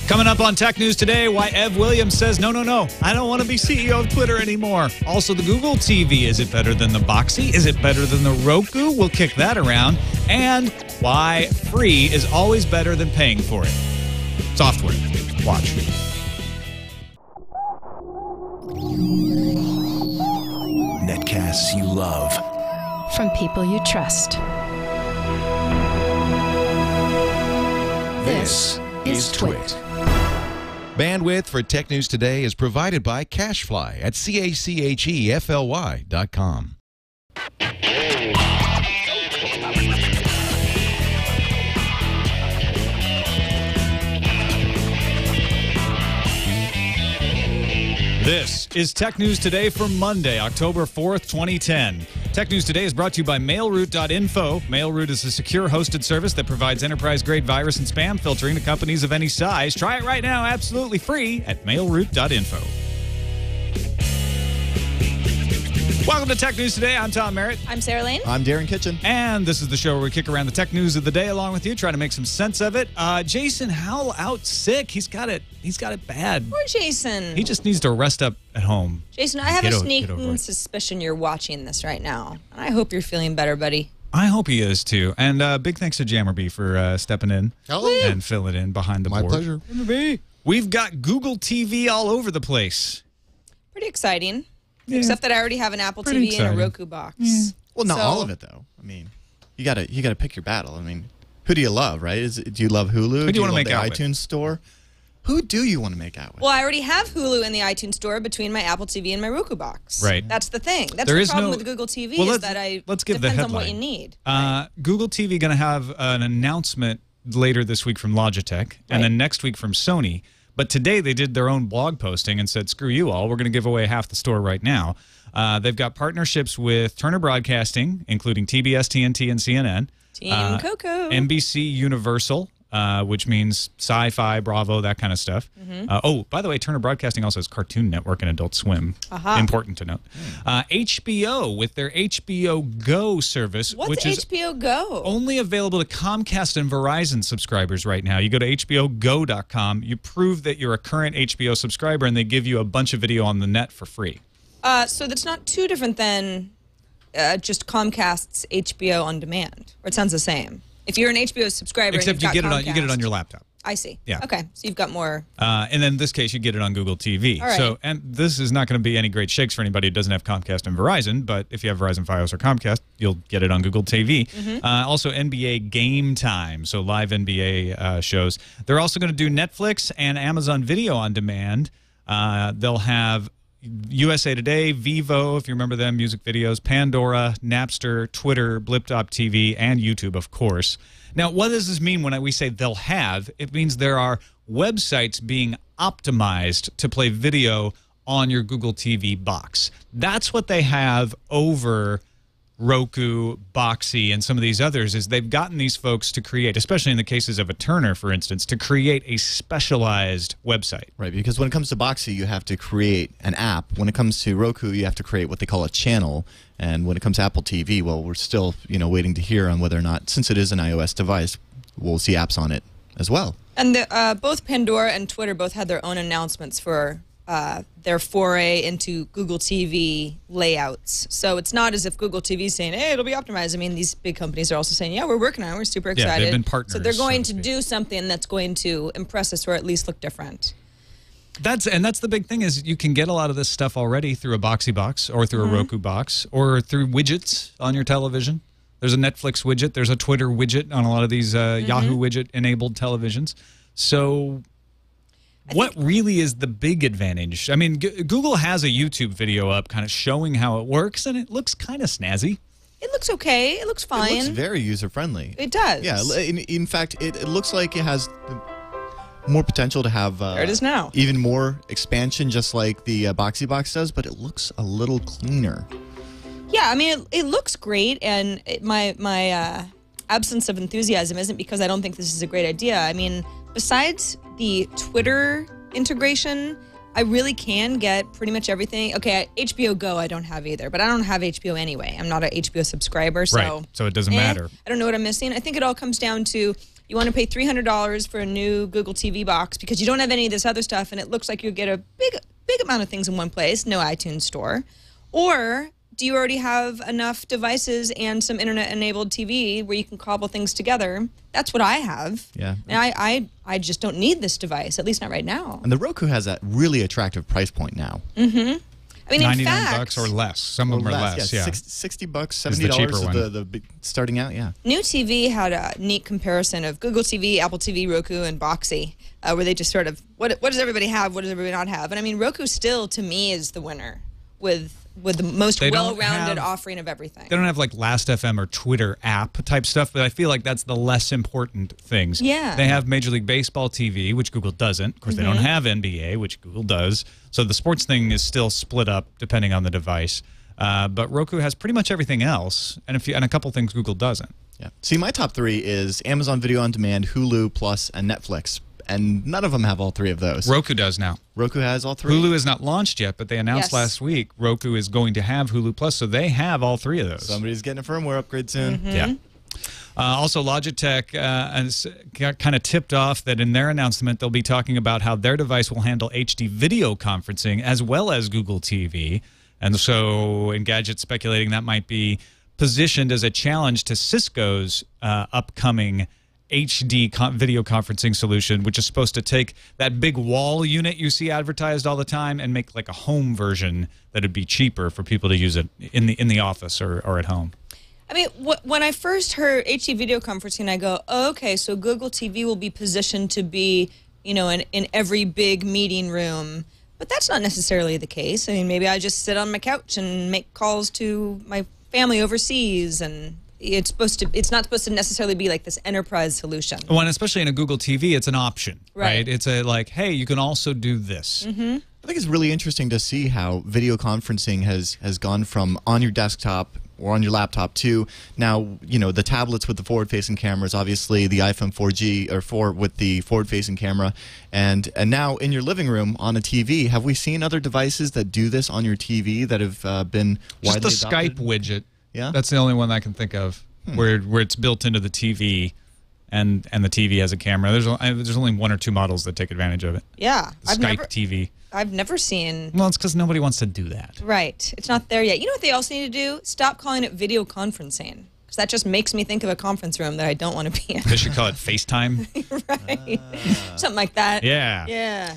Coming up on Tech News Today, why Ev Williams says, no, I don't want to be CEO of Twitter anymore. Also, the Google TV, is it better than the Boxy? Is it better than the Roku? We'll kick that around. And why free is always better than paying for it. Software. Watch. Netcasts you love. From people you trust. This is TWiT. Bandwidth for Tech News Today is provided by Cachefly at CACHEFLY.com. This is Tech News Today for Monday, October 4th, 2010. Tech News Today is brought to you by MailRoute.info. MailRoute is a secure hosted service that provides enterprise-grade virus and spam filtering to companies of any size. Try it right now, absolutely free, at MailRoute.info. Welcome to Tech News Today. I'm Tom Merritt. I'm Sarah Lane. I'm Darren Kitchen. And this is the show where we kick around the tech news of the day along with you, try to make some sense of it. Jason Howell out sick. He's got it bad. Poor Jason. He just needs to rest up at home. Jason, I have a sneaking suspicion you're watching this right now. And I hope you're feeling better, buddy. I hope he is too. And big thanks to Jammerby for stepping in and filling in behind the board. My pleasure. Jammerby. We've got Google TV all over the place. Pretty exciting. Yeah. Except that I already have an Apple TV and a Roku box. Yeah. Well, not all of it though. I mean, you gotta pick your battle. I mean, who do you love, right? Do you love Hulu? Who do you want to make the out iTunes with? Store? Who do you want to make out with? Well, I already have Hulu in the iTunes Store between my Apple TV and my Roku box. Right. That's the thing. That's There the is problem no- with Google TV Well, is that let's give the depends headline. on what you need. Google TV going to have an announcement later this week from Logitech, and then next week from Sony. But today they did their own blog posting and said, screw you all, we're going to give away half the store right now. They've got partnerships with Turner Broadcasting, including TBS, TNT, and CNN. Team Coco. NBC Universal, which means Sci-Fi, Bravo, that kind of stuff. Oh, by the way, Turner Broadcasting also has Cartoon Network and Adult Swim. Important to note. HBO with their HBO Go service, What's which is HBO Go? only available to Comcast and Verizon subscribers right now. You go to HBOGo.com, you prove that you're a current HBO subscriber, and they give you a bunch of video on the net for free. So that's not too different than just Comcast's HBO on demand, or it sounds the same. If you're an HBO subscriber, Except and you you've get got it on your Comcast- laptop. I see. Yeah. Okay, so you've got more. And then in this case, you get it on Google TV. All right. So, and this is not going to be any great shakes for anybody who doesn't have Comcast and Verizon, but if you have Verizon, Fios, or Comcast, you'll get it on Google TV. Also, NBA Game Time, so live NBA shows. They're also going to do Netflix and Amazon Video on Demand. They'll have USA Today, Vivo, if you remember them, music videos, Pandora, Napster, Twitter, BlipTop TV, and YouTube, of course. Now, what does this mean when we say they'll have? It means there are websites being optimized to play video on your Google TV box. That's what they have over Roku, Boxy, and some of these others, is they've gotten these folks to create, especially in the cases of a Turner, for instance, to create a specialized website. Right, because when it comes to Boxy, you have to create an app. When it comes to Roku, you have to create what they call a channel. And when it comes to Apple TV, well, we're still waiting to hear on whether or not, since it is an iOS device, we'll see apps on it as well. And both Pandora and Twitter both had their own announcements for their foray into Google TV layouts. So it's not as if Google TV is saying, hey, it'll be optimized. I mean, these big companies are also saying, yeah, we're working on it. We're super excited. Yeah, they've been partners. So they're going so to do something that's going to impress us or at least look different. That's the big thing, is you can get a lot of this stuff already through a Boxy box or through a Roku box or through widgets on your television. There's a Netflix widget. There's a Twitter widget on a lot of these Yahoo widget-enabled televisions. So what really is the big advantage? I mean, Google has a YouTube video up kind of showing how it works, and it looks kind of snazzy. It looks okay. It looks fine. It looks very user-friendly. It does. Yeah, in fact, it looks like it has more potential to have there it is now. Even more expansion, just like the Boxy box does, but it looks a little cleaner. Yeah, I mean, it looks great, and my absence of enthusiasm isn't because I don't think this is a great idea. I mean, besides the Twitter integration, I really can get pretty much everything. Okay, HBO Go I don't have either, but I don't have HBO anyway. I'm not an HBO subscriber, so... Right, so it doesn't matter. I don't know what I'm missing. I think it all comes down to You want to pay $300 for a new Google TV box because you don't have any of this other stuff, and it looks like you'll get a big amount of things in one place, no iTunes store. Or do you already have enough devices and some internet-enabled TV where you can cobble things together? That's what I have. Yeah. And I just don't need this device, at least not right now. And the Roku has that really attractive price point now. Mm-hmm. I mean, in fact, $99 or less. Some of them are less. Yeah, $60, $70 is the cheaper one. the starting out. Yeah. New TV had a neat comparison of Google TV, Apple TV, Roku, and Boxee, where they just sort of what does everybody have, what does everybody not have, and I mean Roku still to me is the winner with the most well-rounded offering of everything. They don't have like Last.fm or Twitter app type stuff, but I feel like that's the less important things. Yeah. They have Major League Baseball TV, which Google doesn't. Of course, they don't have NBA, which Google does. So the sports thing is still split up depending on the device. But Roku has pretty much everything else, and a couple things Google doesn't. Yeah. See, my top 3 is Amazon Video on Demand, Hulu, Plus, and Netflix. And none of them have all 3 of those. Roku does now. Roku has all 3? Hulu is not launched yet, but they announced last week Roku is going to have Hulu Plus, so they have all 3 of those. Somebody's getting a firmware upgrade soon. Yeah. Also, Logitech got kind of tipped off that in their announcement they'll be talking about how their device will handle HD video conferencing as well as Google TV. And so Engadget's speculating that might be positioned as a challenge to Cisco's upcoming HD video conferencing solution, which is supposed to take that big wall unit you see advertised all the time and make like a home version that would be cheaper for people to use it in the office or at home. I mean, when I first heard HD video conferencing, I go, oh, okay, so Google TV will be positioned to be, in every big meeting room. But that's not necessarily the case. I mean, maybe I just sit on my couch and make calls to my family overseas, and it's not supposed to necessarily be like this enterprise solution. Well, and especially in a Google TV, it's an option, right? It's like, hey, you can also do this. I think it's really interesting to see how video conferencing has gone from on your desktop or on your laptop to now, the tablets with the forward-facing cameras, obviously the iPhone 4G or 4 with the forward-facing camera, and now in your living room on a TV. Have we seen other devices that do this on your TV that have been widely Just the adopted? Skype widget. Yeah, that's the only one I can think of where it's built into the TV, and the TV has a camera. There's only 1 or 2 models that take advantage of it. Yeah, Skype TV. I've never seen. Well, it's because nobody wants to do that. Right, it's not there yet. You know what they also need to do? Stop calling it video conferencing, because that just makes me think of a conference room that I don't want to be in. They should call it FaceTime. Right, something like that. Yeah. Yeah.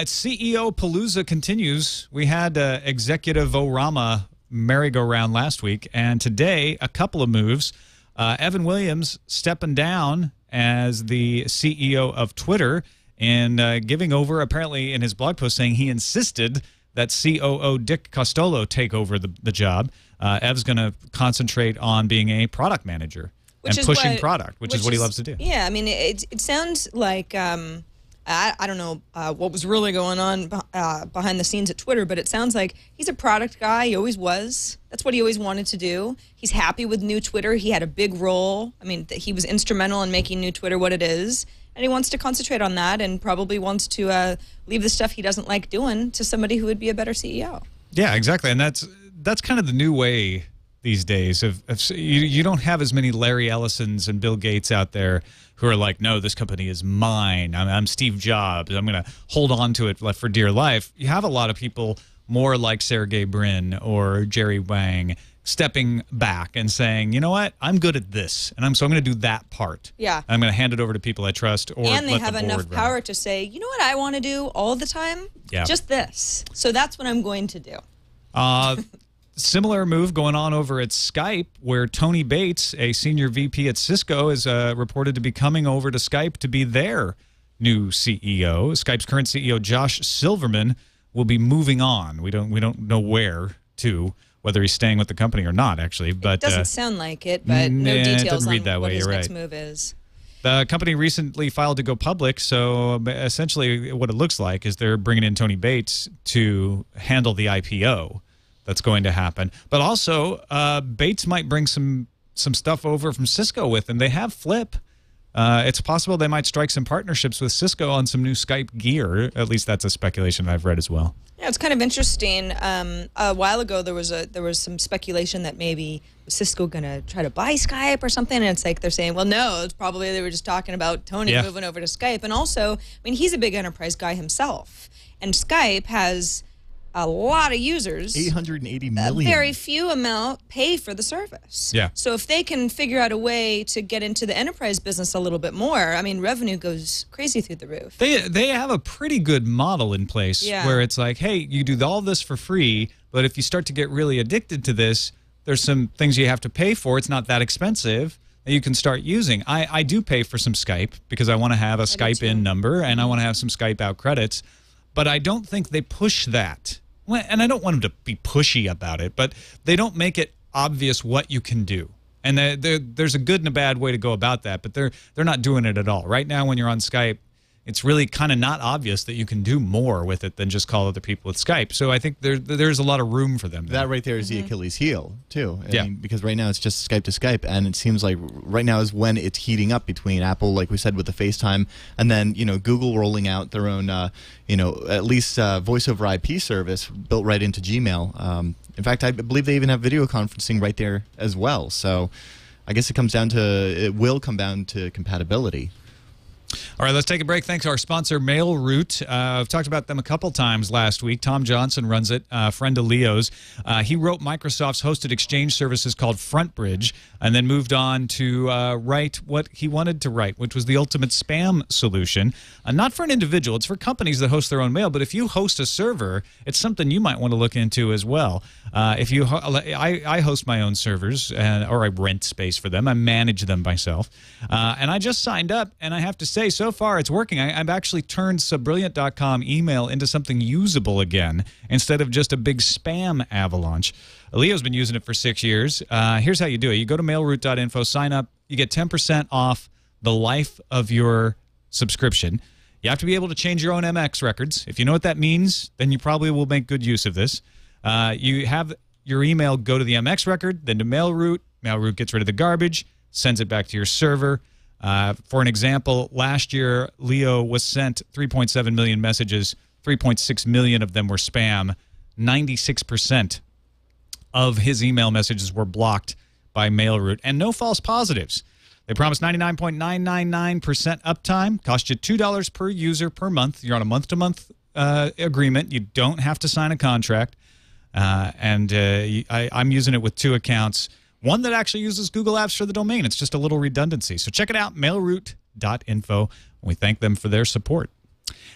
CEO Palooza continues. We had Executive Orama merry-go-round last week, and today a couple of moves. Evan Williams stepping down as the CEO of Twitter and giving over, apparently in his blog post, saying he insisted that COO Dick Costolo take over the job. Ev's going to concentrate on being a product manager and pushing product, which is what he loves to do. Yeah, I mean, it sounds like I don't know what was really going on behind the scenes at Twitter, but it sounds like he's a product guy. He always was. That's what he always wanted to do. He's happy with new Twitter. He had a big role. I mean, he was instrumental in making new Twitter what it is, and he wants to concentrate on that and probably wants to leave the stuff he doesn't like doing to somebody who would be a better CEO. Yeah, exactly, and that's kind of the new way these days. You don't have as many Larry Ellisons and Bill Gates out there who are like, no, this company is mine. I'm Steve Jobs. I'm going to hold on to it for dear life. You have a lot of people more like Sergey Brin or Jerry Wang stepping back and saying, you know what, I'm good at this, and so I'm going to do that part. Yeah. I'm going to hand it over to people I trust, or and they let have the board enough power to say, you know what I want to do all the time? Yeah. Just this. So that's what I'm going to do. Similar move going on over at Skype, where Tony Bates, a senior VP at Cisco, is reported to be coming over to Skype to be their new CEO. Skype's current CEO, Josh Silverman, will be moving on. We don't know where to, whether he's staying with the company or not, actually. But it doesn't sound like it, but no details on what his next move is. The company recently filed to go public, so essentially what it looks like is they're bringing in Tony Bates to handle the IPO that's going to happen. But also, Bates might bring some stuff over from Cisco with him. They have Flip. It's possible they might strike some partnerships with Cisco on some new Skype gear. At least that's a speculation I've read as well. Yeah, it's kind of interesting. A while ago, there was some speculation that maybe Cisco going to try to buy Skype or something, and it's like they're saying, well, no, it's probably they were just talking about Tony moving over to Skype. And also, I mean, he's a big enterprise guy himself, and Skype has a lot of users. 880 million. A very few amount pay for the service. Yeah. So if they can figure out a way to get into the enterprise business a little bit more, I mean, revenue goes crazy through the roof. They have a pretty good model in place where it's like, hey, you do all this for free, but if you start to get really addicted to this, there's some things you have to pay for. It's not that expensive that you can start using. I do pay for some Skype because I want to have a Skype in number and I want to have some Skype out credits. But I don't think they push that. And I don't want them to be pushy about it, but they don't make it obvious what you can do. And there's a good and a bad way to go about that, but they're not doing it at all. Right now when you're on Skype, it's really kind of not obvious that you can do more with it than just call other people with Skype. So I think there's a lot of room for them there. That right there is the Achilles heel, too. I mean, because right now it's just Skype to Skype, and it seems like right now is when it's heating up between Apple, like we said, with the FaceTime, and then, Google rolling out their own, at least voice over IP service built right into Gmail. In fact, I believe they even have video conferencing right there as well. So I guess it will come down to compatibility. All right, let's take a break. Thanks to our sponsor, MailRoute. I've talked about them a couple times last week. Tom Johnson runs it, friend of Leo's. He wrote Microsoft's hosted exchange services called FrontBridge and then moved on to write what he wanted to write, which was the ultimate spam solution. Not for an individual. It's for companies that host their own mail. But if you host a server, it's something you might want to look into as well. I host my own servers, or I rent space for them. I manage them myself. And I just signed up, and I have to say, so far it's working. I've actually turned subbrilliant.com email into something usable again instead of just a big spam avalanche. Leo's been using it for 6 years. Here's how you do it. You go to mailroute.info, sign up. You get 10% off the life of your subscription. You have to be able to change your own MX records. If you know what that means, then you probably will make good use of this. You have your email go to the MX record, then to MailRoute. MailRoute gets rid of the garbage, sends it back to your server. For an example, last year, Leo was sent 3.7 million messages. 3.6 million of them were spam. 96% of his email messages were blocked by MailRoute, and no false positives. They promise 99.999% uptime. Cost you $2 per user per month. You're on a month-to-month agreement. You don't have to sign a contract. I'm using it with 2 accounts. One that actually uses Google Apps for the domain. It's just a little redundancy. So check it out, mailroute.info. We thank them for their support.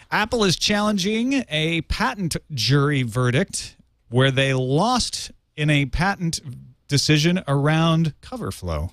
Apple is challenging a patent jury verdict where they lost in a patent decision around cover flow.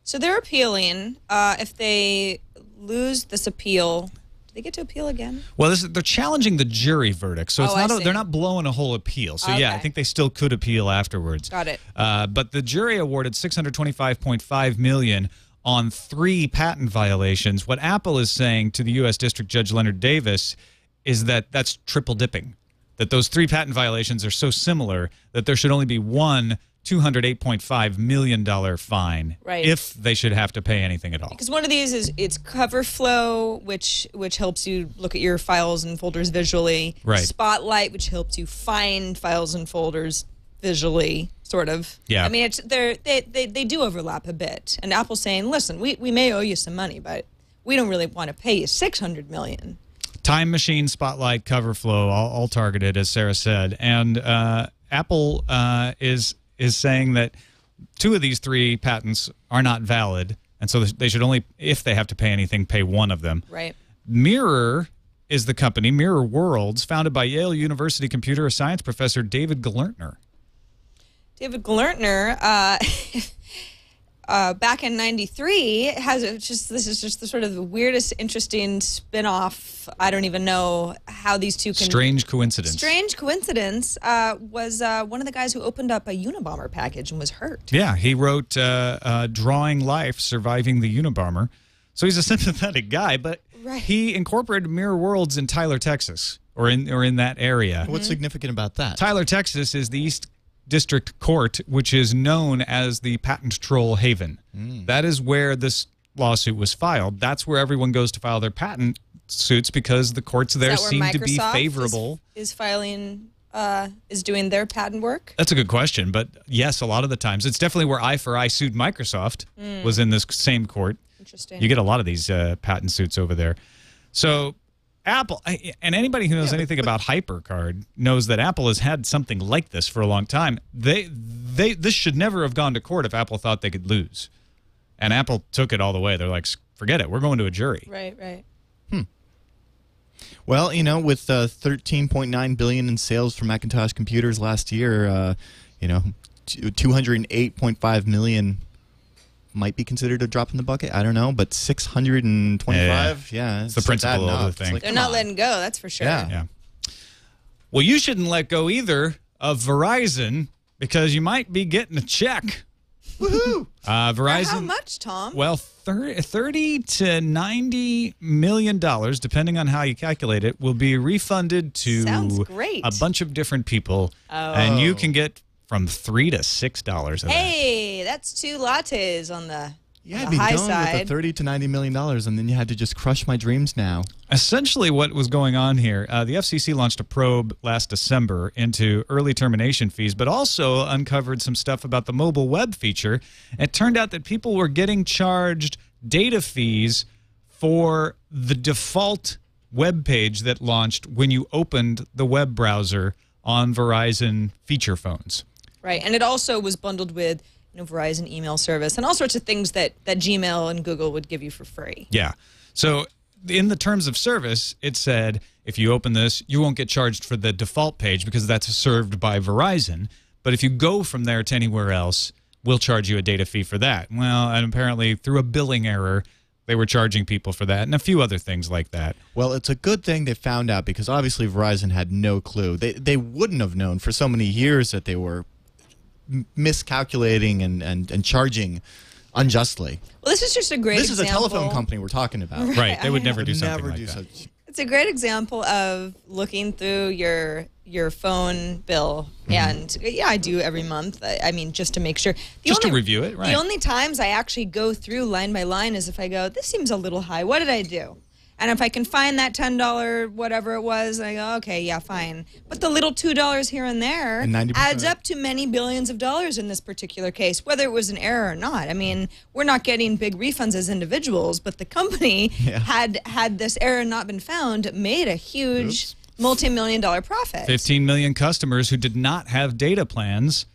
So they're appealing. If they lose this appeal, do they get to appeal again? Well, they're challenging the jury verdict, so it's they're not blowing a whole appeal. So yeah, I think they still could appeal afterwards. Got it. But the jury awarded $625.5 million on 3 patent violations. What Apple is saying to the U.S. District Judge Leonard Davis is that that's triple dipping. That those 3 patent violations are so similar that there should only be one $208.5 million fine if they should have to pay anything at all. Because one of these is it's cover flow, which helps you look at your files and folders visually. Right. Spotlight, which helps you find files and folders visually, sort of. Yeah. I mean, they do overlap a bit. And Apple's saying, listen, we may owe you some money, but we don't really want to pay you $600 million. Time Machine, Spotlight, cover flow, all targeted, as Sarah said. And Apple is saying that 2 of these 3 patents are not valid, and so they should only, if they have to pay anything, pay 1 of them. Right. Mirror is the company, Mirror Worlds, founded by Yale University computer science professor David Gelernter. David Gelernter, back in '93, this is just the sort of the weirdest, interesting spin-off. I don't even know how these two can... Strange coincidence. Strange coincidence was one of the guys who opened up a Unabomber package and was hurt. Yeah, he wrote Drawing Life, Surviving the Unabomber. So he's a sympathetic guy, but he incorporated Mirror Worlds in Tyler, Texas, or in that area. What's significant about that? Tyler, Texas is the East District Court, which is known as the patent troll haven. That is where this lawsuit was filed. That's where everyone goes to file their patent suits because the courts there seem to be favorable. Is filing, is doing their patent work? That's a good question, but yes, a lot of the times. It's definitely where Eye for Eye sued Microsoft, was in this same court. Interesting. You get a lot of these patent suits over there. So Apple, and anybody who knows anything about HyperCard knows that Apple has had something like this for a long time. This should never have gone to court if Apple thought they could lose. And Apple took it all the way. They're like, forget it. We're going to a jury. Right, right. Well, with $13.9 billion in sales for Macintosh computers last year, 208.5 million might be considered a drop in the bucket. I don't know, but 625, yeah, it's the principle of the thing. Like, they're not letting go, that's for sure. Yeah. Well, you shouldn't let go either of Verizon because you might be getting a check. Woohoo! Verizon. How much, Tom? Well, $30 to $90 million, depending on how you calculate it, will be refunded to Sounds great. a bunch of different people, and you can get from $3 to $6 of that. Hey, that's 2 lattes on the I'd be high done side. with the $30 to $90 million, and then you had to just crush my dreams now. Essentially what was going on here, the FCC launched a probe last December into early termination fees, but also uncovered some stuff about the mobile web feature. It turned out that people were getting charged data fees for the default web page that launched when you opened the web browser on Verizon feature phones. Right, and it also was bundled with Verizon email service and all sorts of things that Gmail and Google would give you for free. Yeah. So in the terms of service, it said if you open this, you won't get charged for the default page because that's served by Verizon. But if you go from there to anywhere else, we'll charge you a data fee for that. Well, and apparently through a billing error, they were charging people for that and a few other things like that. Well, it's a good thing they found out because obviously Verizon had no clue. They wouldn't have known for so many years that they were miscalculating and charging unjustly. Well, this is just a great example. This is a telephone company we're talking about. Right. They would never do something like that. It's a great example of looking through your phone bill. And yeah, I do every month. I mean, just to make sure. To review it, right. The only times I actually go through line by line is if I go, this seems a little high. What did I do? And if I can find that $10, whatever it was, I go, okay, yeah, fine. But the little $2 here and there adds up to many billions of dollars in this particular case, whether it was an error or not. I mean, we're not getting big refunds as individuals, but the company had this error not been found, made a huge multi-million-dollar profit. 15 million customers who did not have data plans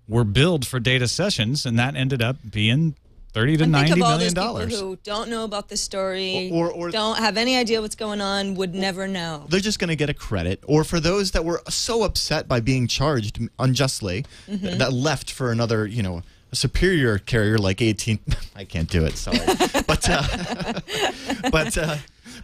were billed for data sessions, and that ended up being $30 to $90 million. Think of all those people who don't know about this story, or don't have any idea what's going on, would never know. They're just going to get a credit. Or for those that were so upset by being charged unjustly that left for another, a superior carrier like AT&T. I can't do it, sorry. But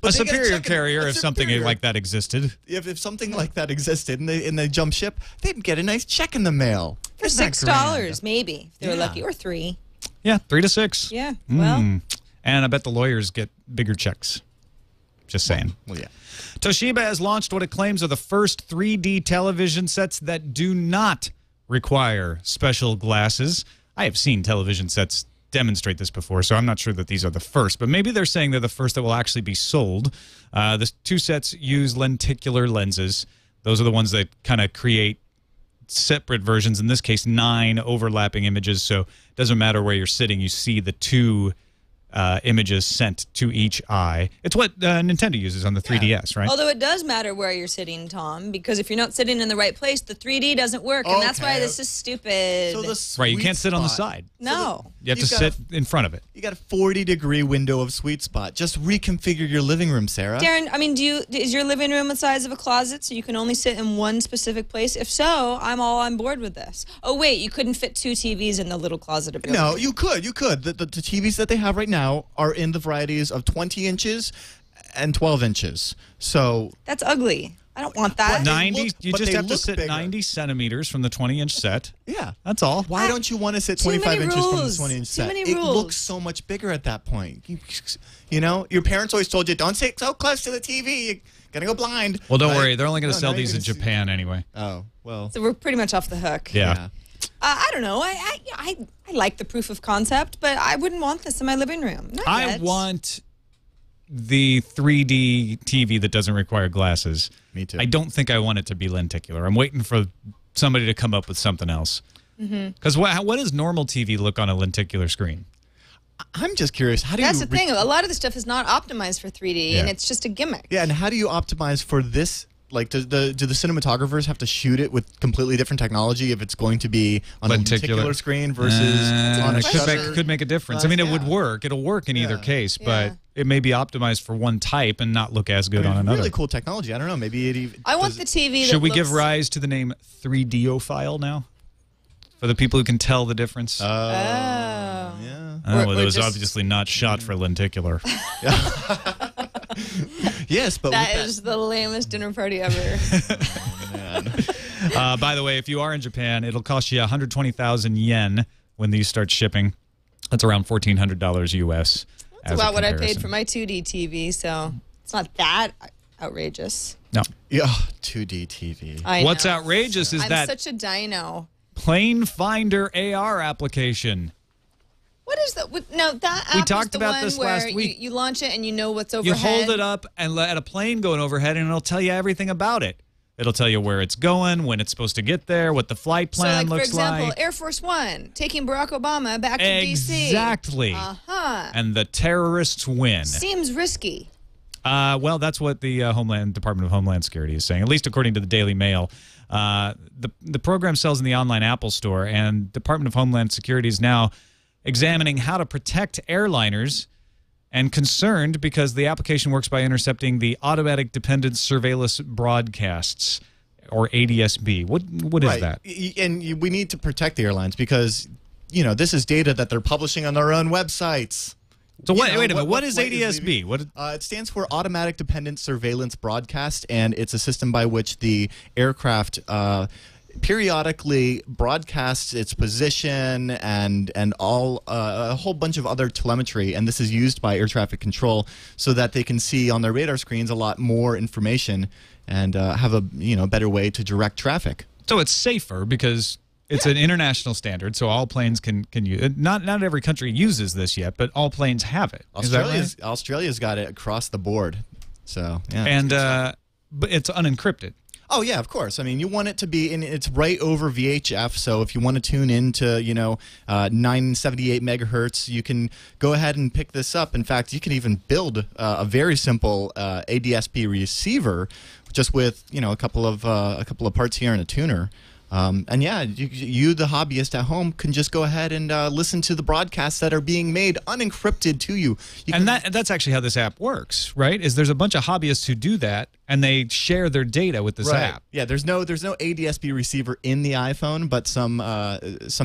a superior carrier, if something like that existed. If something like that existed and they jump ship, they'd get a nice check in the mail. For $6, maybe, if they were lucky, or $3. Yeah, $3 to $6. Yeah, well. And I bet the lawyers get bigger checks. Just saying. Well, yeah. Toshiba has launched what it claims are the first 3D television sets that do not require special glasses. I have seen television sets demonstrate this before, so I'm not sure that these are the first, but maybe they're saying they're the first that will actually be sold. The 2 sets use lenticular lenses. Those are the ones that kind of create separate versions, in this case 9 overlapping images, so it doesn't matter where you're sitting, you see the 2 images sent to each eye. It's what Nintendo uses on the 3DS, right? Although it does matter where you're sitting, Tom, because if you're not sitting in the right place, the 3D doesn't work, and that's why this is stupid. So right, you can't sit on the side. No. You have to sit in front of it. You got a 40-degree window of sweet spot. Just reconfigure your living room, Sarah. Darren, I mean, is your living room the size of a closet so you can only sit in one specific place? If so, I'm all on board with this. Oh, wait, you couldn't fit 2 TVs in the little closet of your No, living room. you could. The TVs that they have right now are in the varieties of 20 inches and 12 inches. So that's ugly. I don't want that. 90. You just have to sit bigger. 90 centimeters from the 20-inch set. Yeah, that's all. Why don't you want to sit 25 inches from the 20-inch set? Too many rules. It looks so much bigger at that point. You know, your parents always told you, don't sit so close to the TV. You're gonna go blind. Well, don't worry. They're only going to sell these in Japan anyway. Oh, well. So we're pretty much off the hook. Yeah. I don't know. I like the proof of concept, but I wouldn't want this in my living room. Not I yet. want the 3D TV that doesn't require glasses. Me too. I don't think I want it to be lenticular. I'm waiting for somebody to come up with something else. Because what does normal TV look on a lenticular screen? I'm just curious. How do That's you the thing. A lot of the stuff is not optimized for 3D, and it's just a gimmick. Yeah, and how do you optimize for this? Like, do the cinematographers have to shoot it with completely different technology if it's going to be on a lenticular screen versus on a shutter? Could make a difference. I mean, it would work. It'll work in either case, but it may be optimized for one type and not look as good on another. Really cool technology. I don't know. Maybe it even. I want the TV. Should we give rise to the name 3Dophile now? For the people who can tell the difference? Yeah. Well, it was obviously not shot for lenticular. Yes, but that is the lamest dinner party ever. By the way, if you are in Japan, it'll cost you 120,000 yen when these start shipping. That's around $1,400 US. That's about what I paid for my 2D TV, so it's not that outrageous. No. Yeah, 2D TV. What's outrageous is I'm that such a dino. Plane Finder AR application. What is that? No, that app We talked is the about one this where last week. You launch it and you know what's overhead. You hold it up and let a plane going overhead, and it'll tell you everything about it. It'll tell you where it's going, when it's supposed to get there, what the flight plan so, like, looks for example, like. Air Force One taking Barack Obama back to D.C. Exactly. And the terrorists win. Seems risky. Well, that's what the Department of Homeland Security is saying, at least according to the Daily Mail. The program sells in the online Apple Store, and Department of Homeland Security is now examining how to protect airliners, and concerned because the application works by intercepting the automatic dependent surveillance broadcasts, or ADSB. What is that? And we need to protect the airlines because, this is data that they're publishing on their own websites. So wait a minute. What is ADSB? It stands for Automatic Dependent Surveillance Broadcast, and it's a system by which the aircraft periodically broadcasts its position and all a whole bunch of other telemetry, and this is used by air traffic control so that they can see on their radar screens a lot more information and have a better way to direct traffic. So it's safer because it's an international standard, so all planes can use it. Not every country uses this yet, but all planes have it. Australia's got it across the board. So yeah, and but it's unencrypted. Oh yeah, of course. I mean, you want it to be, and it's right over VHF. So if you want to tune into 978 megahertz, you can go ahead and pick this up. In fact, you can even build a very simple ADSB receiver, just with a couple of parts here and a tuner. And yeah, you, the hobbyist at home, can just go ahead and listen to the broadcasts that are being made unencrypted to you. And that's actually how this app works, right? Is there's a bunch of hobbyists who do that, and they share their data with this app. Yeah, there's no ADSB receiver in the iPhone, but some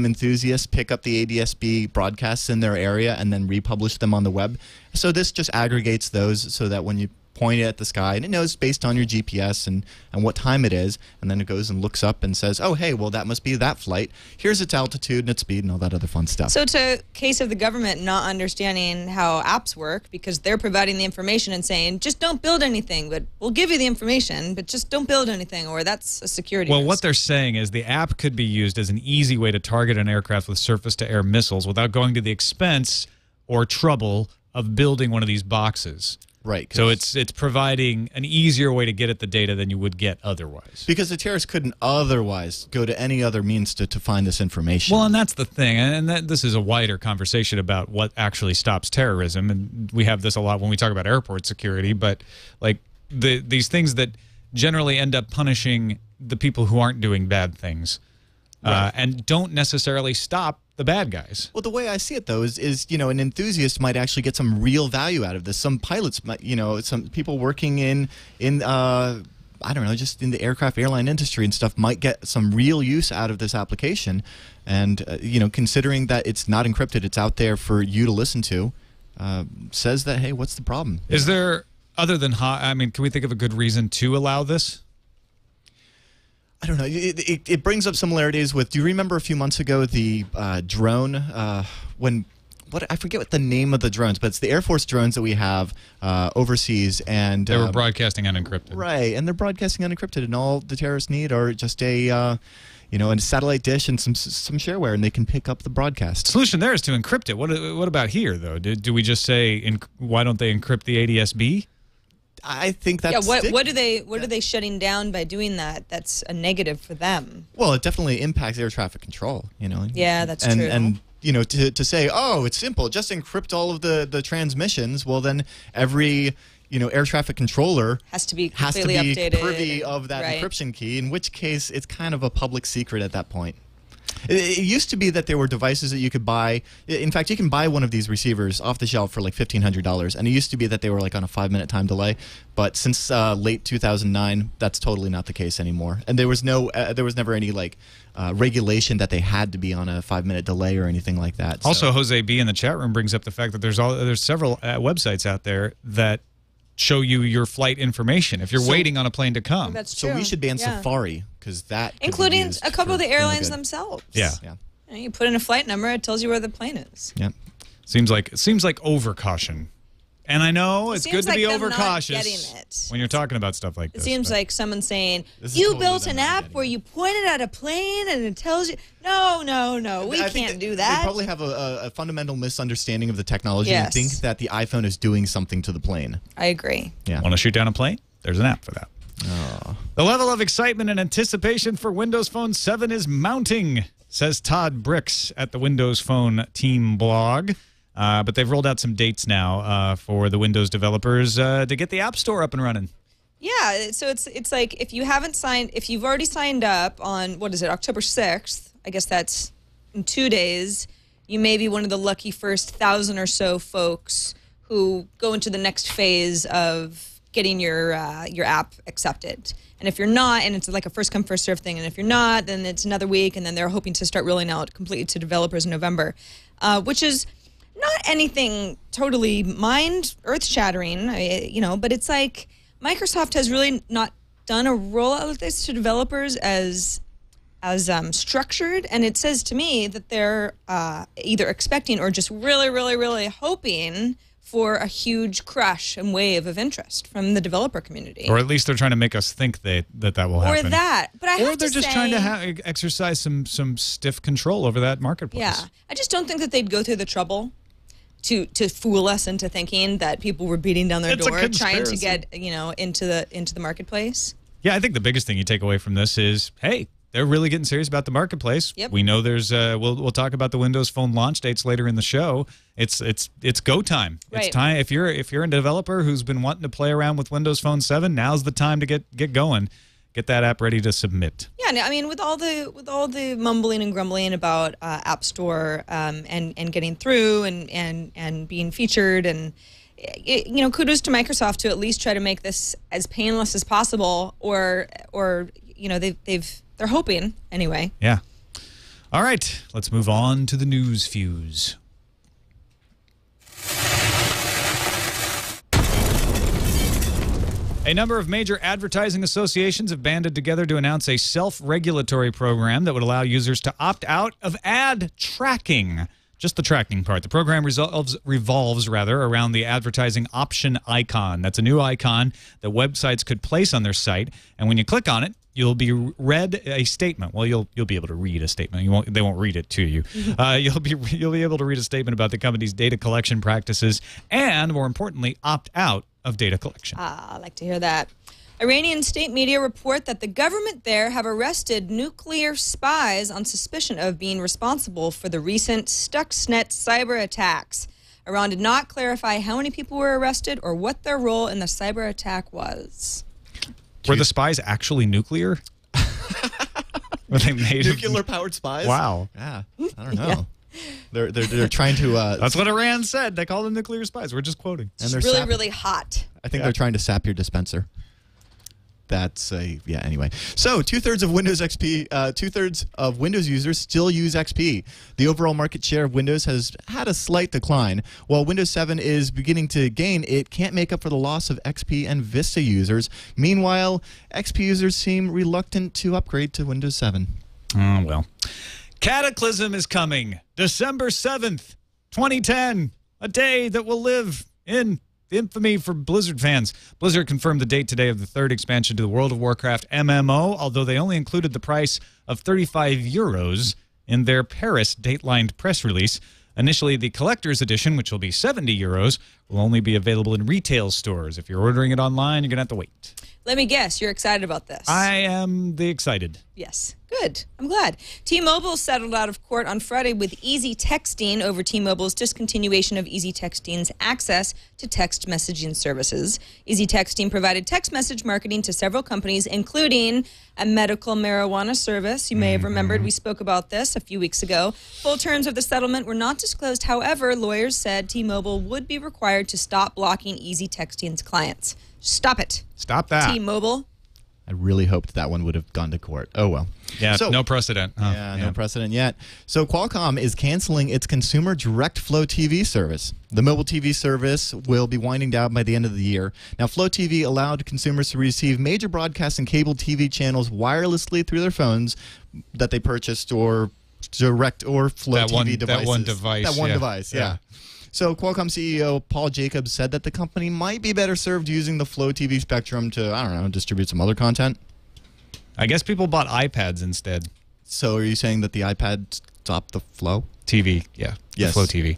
enthusiasts pick up the ADSB broadcasts in their area and then republish them on the web. So this just aggregates those so that when you point it at the sky, and it knows based on your GPS and what time it is, and then it goes and looks up and says, oh, hey, well, that must be that flight. Here's its altitude and its speed and all that other fun stuff. So it's a case of the government not understanding how apps work because they're providing the information and saying, just don't build anything, but we'll give you the information, but just don't build anything, or that's a security risk. What they're saying is the app could be used as an easy way to target an aircraft with surface-to-air missiles without going to the expense or trouble of building one of these boxes. Right. So it's providing an easier way to get at the data than you would get otherwise. Because the terrorists couldn't otherwise go to any other means to find this information. Well, and that's the thing. And this is a wider conversation about what actually stops terrorism. And we have this a lot when we talk about airport security. But like these things that generally end up punishing the people who aren't doing bad things and don't necessarily stop the bad guys. Well, the way I see it, though, is an enthusiast might actually get some real value out of this. Some pilots might, some people working in I don't know, just in the airline industry and stuff might get some real use out of this application. And, considering that it's not encrypted, it's out there for you to listen to, says that, hey, what's the problem? Is there, other than, can we think of a good reason to allow this? I don't know. It brings up similarities with. Do you remember a few months ago the drone when I forget what the name of the drones, but it's the Air Force drones that we have overseas, and They were broadcasting unencrypted. right, and they're broadcasting unencrypted, and all the terrorists need are just a a satellite dish and some shareware, and they can pick up the broadcast. Solution there is to encrypt it. What about here though? Do we just say why don't they encrypt the ADS-B? I think that's What are they shutting down by doing that? That's a negative for them. Well, it definitely impacts air traffic control. Yeah, that's true. true. And to say, oh, it's simple, just encrypt all of the transmissions. Well, then every air traffic controller has to be updated, privy of that encryption key. In which case, it's kind of a public secret at that point. It used to be that there were devices that you could buy. In fact, you can buy one of these receivers off the shelf for like $1,500, and it used to be that they were like on a 5-minute time delay. But since late 2009, that's totally not the case anymore. And there was never any regulation that they had to be on a 5-minute delay or anything like that. Also, Jose B in the chat room brings up the fact that there's several websites out there that show you your flight information if you're waiting on a plane to come. That's true. So we should ban Safari, because that could be including used a couple of the airlines good. themselves. Yeah. You put in a flight number, it tells you where the plane is. Yeah. Seems like overcaution. And I know it's good to be them not overcautious getting it. when you're talking about stuff like It this. seems like someone saying, This is you totally built them an not app getting where it. you pointed at a plane and it tells you. No, we I think can't do They that. probably have a fundamental misunderstanding of the technology Yes. and think that the iPhone is doing something to the plane. I agree. Yeah. Want to shoot down a plane? There's an app for that. Oh. The level of excitement and anticipation for Windows Phone 7 is mounting, says Todd Bricks at the Windows Phone team blog. But they've rolled out some dates now for the Windows developers to get the App Store up and running. Yeah, so it's like if you've already signed up on, October 6th, I guess that's in 2 days, you may be one of the lucky first 1,000 or so folks who go into the next phase of getting your app accepted. And if you're not, and it's like a first come first serve thing, and if you're not, then it's another week, and then they're hoping to start rolling out completely to developers in November, which is not anything totally earth-shattering, but it's like Microsoft has really not done a rollout like this to developers as structured, and it says to me that they're either expecting or just really, really, really hoping for a huge crush and wave of interest from the developer community. Or at least they're trying to make us think that will happen. Or that. But I have Or they're to just say, trying to exercise some stiff control over that marketplace. Yeah. I just don't think that they'd go through the trouble to fool us into thinking that people were beating down their It's a door trying to conspiracy. get, into the marketplace. Yeah, I think the biggest thing you take away from this is, hey, they're really getting serious about the marketplace. Yep. We know there's we'll talk about the Windows Phone launch dates later in the show. It's go time. Right. It's time if you're a developer who's been wanting to play around with Windows Phone 7, now's the time to get going. Get that app ready to submit. Yeah, I mean, with all the mumbling and grumbling about App Store and getting through and being featured, and kudos to Microsoft to at least try to make this as painless as possible, or they're hoping anyway. Yeah. All right, let's move on to the news fuse. A number of major advertising associations have banded together to announce a self-regulatory program that would allow users to opt out of ad tracking. Just the tracking part. The program revolves around the advertising option icon. That's a new icon that websites could place on their site, and when you click on it, you'll be read a statement. Well, you'll be able to read a statement. They won't read it to you. You'll be able to read a statement about the company's data collection practices and, more importantly, opt out of data collection. I like to hear that. Iranian state media report that the government there have arrested nuclear spies on suspicion of being responsible for the recent Stuxnet cyber attacks. Iran did not clarify how many people were arrested or what their role in the cyber attack was. Were the spies actually nuclear? Were they made Nuclear-powered spies? Wow. Yeah, I don't know. They're trying to. That's what Iran said. They called them nuclear spies. We're just quoting. And It's really, really hot. I think they're trying to sap your dispenser. Anyway. So 2/3 of Windows XP, 2/3 of Windows users still use XP. The overall market share of Windows has had a slight decline. While Windows 7 is beginning to gain, it can't make up for the loss of XP and Vista users. Meanwhile, XP users seem reluctant to upgrade to Windows 7. Oh, well. Cataclysm is coming. December 7th. 2010, a day that will live in infamy for Blizzard fans. Blizzard confirmed the date today of the third expansion to the World of Warcraft MMO, although they only included the price of 35 euros in their Paris datelined press release. Initially, the collector's edition, which will be 70 euros, will only be available in retail stores. If you're ordering it online, you're going to have to wait. Let me guess, you're excited about this. I am excited. Yes. Good. I'm glad. T-Mobile settled out of court on Friday with Easy Texting over T-Mobile's discontinuation of Easy Texting's access to text messaging services. Easy Texting provided text message marketing to several companies, including a medical marijuana service. You may have remembered we spoke about this a few weeks ago. Full terms of the settlement were not disclosed. However, lawyers said T-Mobile would be required to stop blocking Easy Texting's clients. Stop it. Stop that. T-Mobile. I really hoped that one would have gone to court. Oh, well. Yeah, So- no precedent. Huh? Yeah, no precedent yet. So Qualcomm is canceling its consumer direct Flow TV service. The mobile TV service will be winding down by the end of the year. Now, Flow TV allowed consumers to receive major broadcast and cable TV channels wirelessly through their phones that they purchased or direct or Flow That TV one- devices. that one device, That one yeah. device, yeah. Yeah. So Qualcomm CEO Paul Jacobs said that the company might be better served using the Flow TV spectrum to, I don't know, distribute some other content. I guess people bought iPads instead. So are you saying that the iPad stopped the Flow? TV, yeah. Yes. The Flow TV.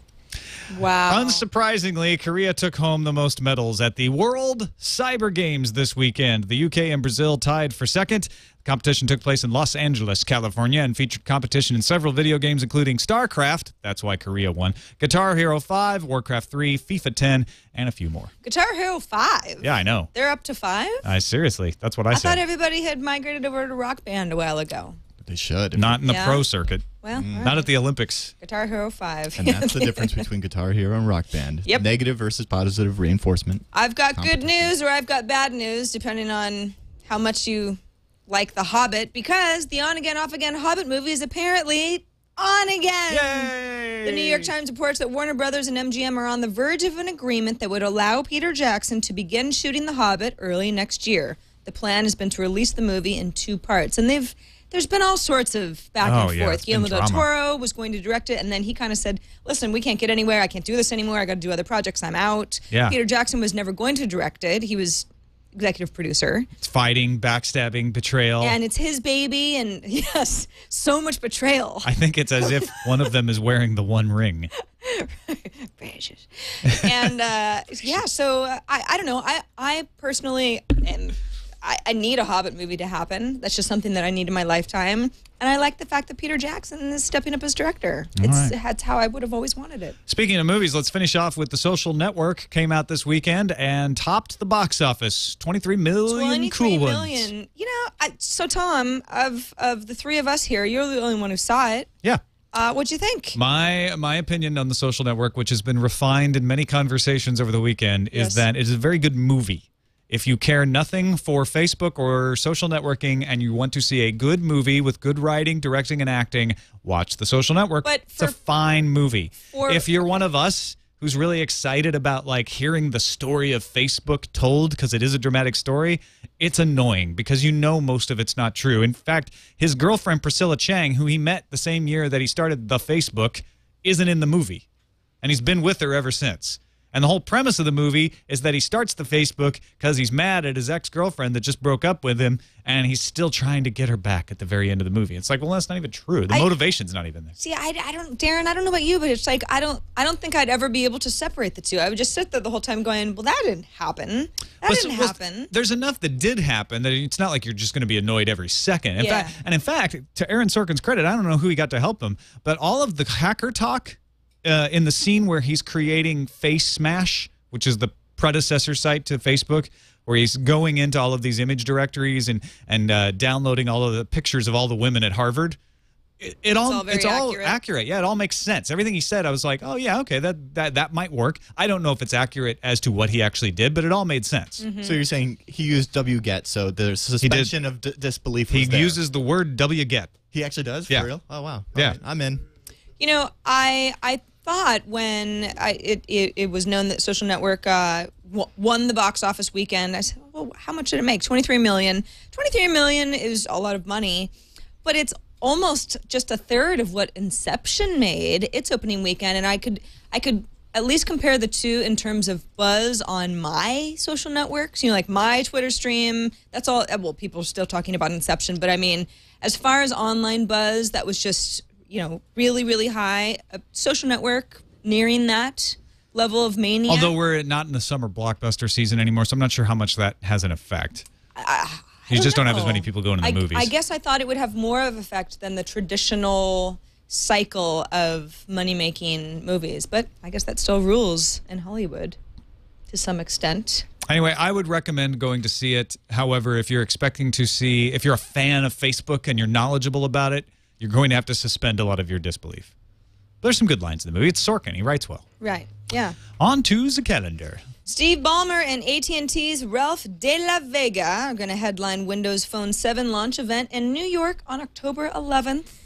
Wow. Unsurprisingly, Korea took home the most medals at the World Cyber Games this weekend. The UK and Brazil tied for second. The competition took place in Los Angeles, California, and featured competition in several video games, including StarCraft, that's why Korea won, Guitar Hero 5, Warcraft 3, FIFA 10, and a few more. Guitar Hero 5. Yeah, I know. They're up to 5? Seriously, that's what I I said. thought everybody had migrated over to Rock Band a while ago. They should. Not in the Yeah. pro circuit. Well, all Not right. at the Olympics. Guitar Hero 5. And that's the difference between Guitar Hero and Rock Band. Yep. Negative versus positive reinforcement. I've got good news or I've got bad news, depending on how much you like The Hobbit, because the on-again, off-again Hobbit movie is apparently on again. Yay! The New York Times reports that Warner Brothers and MGM are on the verge of an agreement that would allow Peter Jackson to begin shooting The Hobbit early next year. The plan has been to release the movie in 2 parts, and there's been all sorts of back Oh, and yeah, forth. it's been Guillermo del drama. Toro was going to direct it, and then he kind of said, listen, we can't get anywhere. I can't do this anymore. I got to do other projects. I'm out. Yeah. Peter Jackson was never going to direct it. He was executive producer. It's fighting, backstabbing, betrayal. And it's his baby, and yes, so much betrayal. I think it's as if one of them is wearing the one ring. Precious. And yeah, so I don't know. I personally am. I need a Hobbit movie to happen. That's just something that I need in my lifetime. And I like the fact that Peter Jackson is stepping up as director. That's how I would have always wanted it. Speaking of movies, let's finish off with The Social Network. Came out this weekend and topped the box office. 23 million cool ones. Million. You know, so Tom, of the 3 of us here, you're the only one who saw it. Yeah. What'd you think? My opinion on The Social Network, which has been refined in many conversations over the weekend, Yes. is that it is a very good movie. If you care nothing for Facebook or social networking and you want to see a good movie with good writing, directing, and acting, watch The Social Network. But it's a for- fine movie. for- If you're one of us who's really excited about like hearing the story of Facebook told because it is a dramatic story, it's annoying because you know most of it's not true. In fact, his girlfriend Priscilla Chang, who he met the same year that he started the Facebook, isn't in the movie. And he's been with her ever since. And the whole premise of the movie is that he starts the Facebook because he's mad at his ex-girlfriend that just broke up with him, and he's still trying to get her back at the very end of the movie. It's like, well, that's not even true. The motivation's not even there. See, I don't, Darren, I don't know about you, but it's like I don't think I'd ever be able to separate the two. I would just sit there the whole time going, well, that didn't happen. That didn't happen. There's enough that did happen that it's not like you're just going to be annoyed every second. Yeah. In fact, to Aaron Sorkin's credit, I don't know who he got to help him, but all of the hacker talk in the scene where he's creating Face Smash, which is the predecessor site to Facebook, where he's going into all of these image directories and downloading all of the pictures of all the women at Harvard. It's all accurate. Yeah, it all makes sense. Everything he said, I was like, oh yeah, okay, that might work. I don't know if it's accurate as to what he actually did, but it all made sense. Mm-hmm. So you're saying he used wget, so there's suspension of disbelief. He was there. uses the word wget. He actually does? For Yeah. real? Oh, wow. Yeah. All right, I'm in. You know, I thought when it was known that Social Network won the box office weekend, I said, well, how much did it make? 23 million. 23 million is a lot of money, but it's almost just a third of what Inception made its opening weekend, and I could I could at least compare the two in terms of buzz on my social networks. You know, like my Twitter stream, that's all, well, people are still talking about Inception, but I mean, as far as online buzz, that was just, you know, really, really high. A social network nearing that level of mania. Although we're not in the summer blockbuster season anymore, so I'm not sure how much that has an effect. You just don't have as many people going to the movies. I guess I thought it would have more of an effect than the traditional cycle of money-making movies, but I guess that still rules in Hollywood to some extent. Anyway, I would recommend going to see it. However, if you're expecting to see, if you're a fan of Facebook and you're knowledgeable about it, you're going to have to suspend a lot of your disbelief. There's some good lines in the movie. It's Sorkin. He writes well. Right, yeah. On to the calendar. Steve Ballmer and AT&T's Ralph De La Vega are going to headline Windows Phone 7 launch event in New York on October 11th.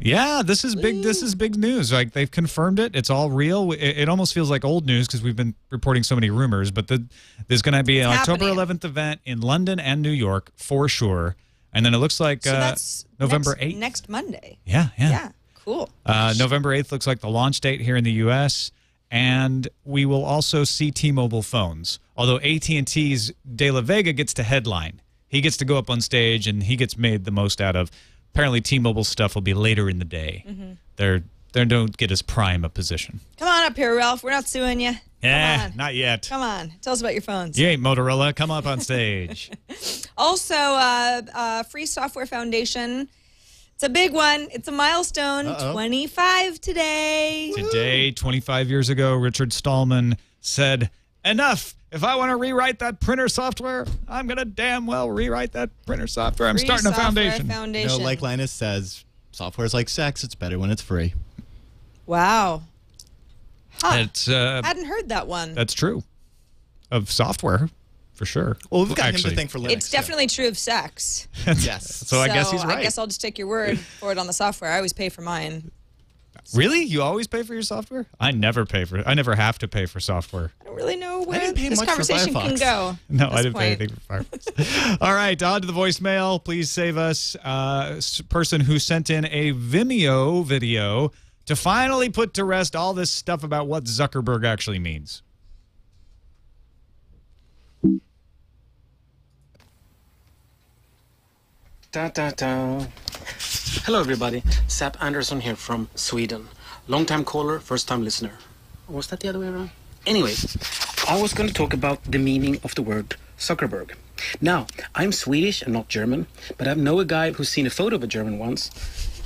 Yeah, this is big. This is big news. Like, they've confirmed it. It's all real. It almost feels like old news because we've been reporting so many rumors. But there's going to be an October 11th event in London and New York for sure. And then it looks like So that's November 8th. Next Monday. Yeah. Yeah, cool. November 8th looks like the launch date here in the U.S. And we will also see T-Mobile phones. Although AT&T's De La Vega gets to headline. He gets to go up on stage and he gets made the most out of. Apparently, T-Mobile stuff will be later in the day. They don't get as prime a position. Come on up here, Ralph. We're not suing you. Yeah, not yet. Come on. Tell us about your phones. You ain't Motorola. Come up on stage. Also, Free Software Foundation. It's a big one. It's a milestone. 25 today. Today, 25 years ago, Richard Stallman said, enough. If I want to rewrite that printer software, I'm going to damn well rewrite that printer software. I'm starting a foundation. You know, like Linus says, software is like sex. It's better when it's free. Wow. Huh. It's, hadn't heard that one. That's true. Of software, for sure. Well, we've got him to thank for Linux. It's definitely true of sex. Yes. So I guess he's right. I guess I'll just take your word for it on the software. I always pay for mine. Really? You always pay for your software? I never have to pay for software. I don't really know where didn't pay this much for conversation can Firefox. go. No, I didn't pay anything for Firefox. All right, on to the voicemail. Please save us. Person who sent in a Vimeo video to finally put to rest all this stuff about what Zuckerberg actually means. Da, da, da. Hello, everybody. Sap Anderson here from Sweden. Long-time caller, first-time listener. Or was that the other way around? Anyway, I was going to talk about the meaning of the word Zuckerberg. Now, I'm Swedish and not German, but I know a guy who's seen a photo of a German once,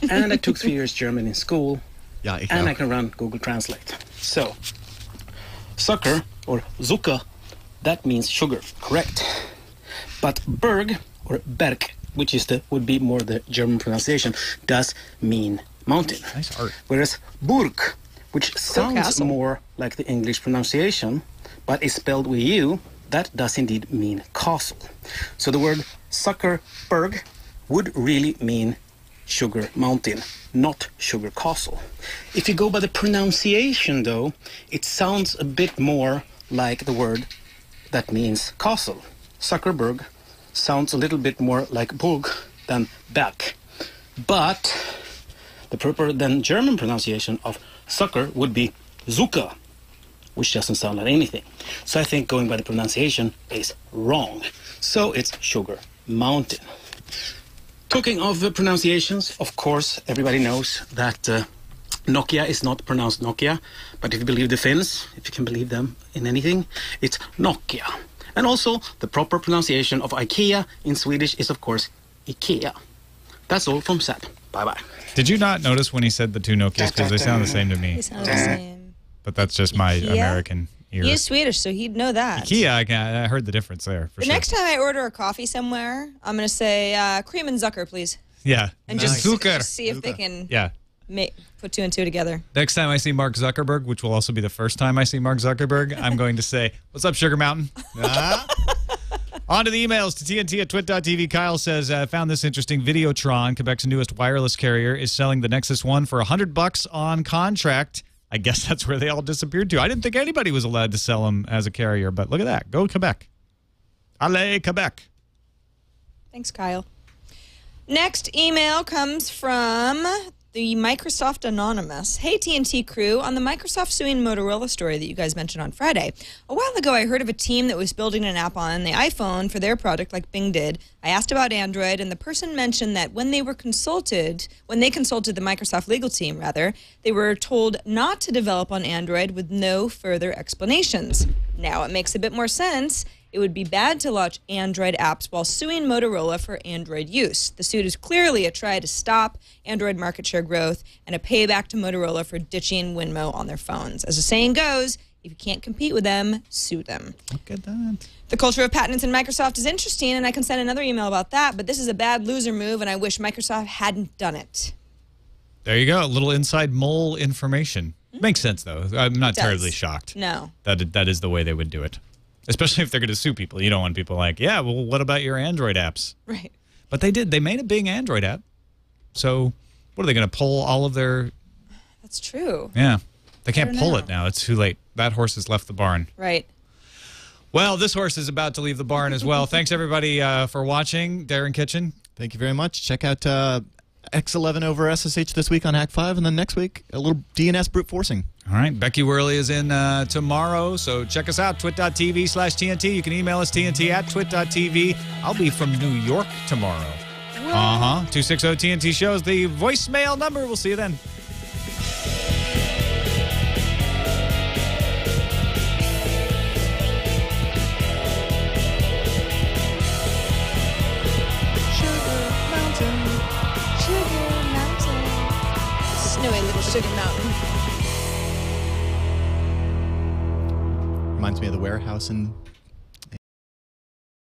and I took 3 years German in school, and I can run Google Translate. So, Zucker, or Zucker, that means sugar, correct. But Berg, or Berg, which is would be more the German pronunciation, does mean mountain. Nice art. Whereas Burg, which sounds castle. more like the English pronunciation, but is spelled with U, that does indeed mean castle. So the word Zuckerberg would really mean sugar mountain, not sugar castle. If you go by the pronunciation, though, it sounds a bit more like the word that means castle. Zuckerberg sounds a little bit more like Burg than Berg. But the proper then German pronunciation of Zucker would be Zucker, which doesn't sound like anything. So I think going by the pronunciation is wrong. So it's sugar mountain. Talking of pronunciations, of course, everybody knows that Nokia is not pronounced Nokia, but if you believe the Finns, if you can believe them in anything, it's Nokia. And also, the proper pronunciation of IKEA in Swedish is, of course, IKEA. That's all from Sap. Bye-bye. Did you not notice when he said the two Nokias? Because they sound the same to me. They sound the same. But that's just my IKEA? American ear. He is Swedish, so he'd know that. IKEA, I heard the difference there, for The sure. next time I order a coffee somewhere, I'm going to say, cream and Zucker, please. Yeah. And just Zucker. see if they can Yeah. put two and two together. Next time I see Mark Zuckerberg, which will also be the first time I see Mark Zuckerberg, I'm going to say, what's up, Sugar Mountain? On to the emails to TNT@twit.tv. Kyle says, I found this interesting. Videotron, Quebec's newest wireless carrier, is selling the Nexus 1 for $100 on contract. I guess that's where they all disappeared to. I didn't think anybody was allowed to sell them as a carrier, but look at that. Go Quebec. Allez, Quebec. Thanks, Kyle. Next email comes from the Microsoft Anonymous. Hey, TNT crew. On the Microsoft suing Motorola story that you guys mentioned on Friday, a while ago I heard of a team that was building an app on the iPhone for their product like Bing did. I asked about Android, and the person mentioned that when they consulted the Microsoft legal team, they were told not to develop on Android with no further explanations. Now it makes a bit more sense. It would be bad to launch Android apps while suing Motorola for Android use. The suit is clearly a try to stop Android market share growth and a payback to Motorola for ditching Winmo on their phones. As the saying goes, if you can't compete with them, sue them. Look at that. The culture of patents in Microsoft is interesting, and I can send another email about that, but this is a bad loser move, and I wish Microsoft hadn't done it. There you go. A little inside mole information. Makes sense, though. I'm not terribly shocked. No. That is the way they would do it. Especially if they're going to sue people. You don't want people like, yeah, well, what about your Android apps? Right. But they did. They made a Bing Android app. So what are they going to pull all of their... That's true. Yeah. They can't pull it now. It's too late. That horse has left the barn. Right. Well, this horse is about to leave the barn as well. Thanks, everybody, for watching. Darren Kitchen. Thank you very much. Check out X11 over SSH this week on Hack 5, and then next week, a little DNS brute forcing. All right. Becky Worley is in tomorrow, so check us out, twit.tv/TNT. You can email us, TNT@twit.tv. I'll be from New York tomorrow. 260-TNT shows the voicemail number. We'll see you then. Snowy little sugar mountain. Reminds me of the warehouse in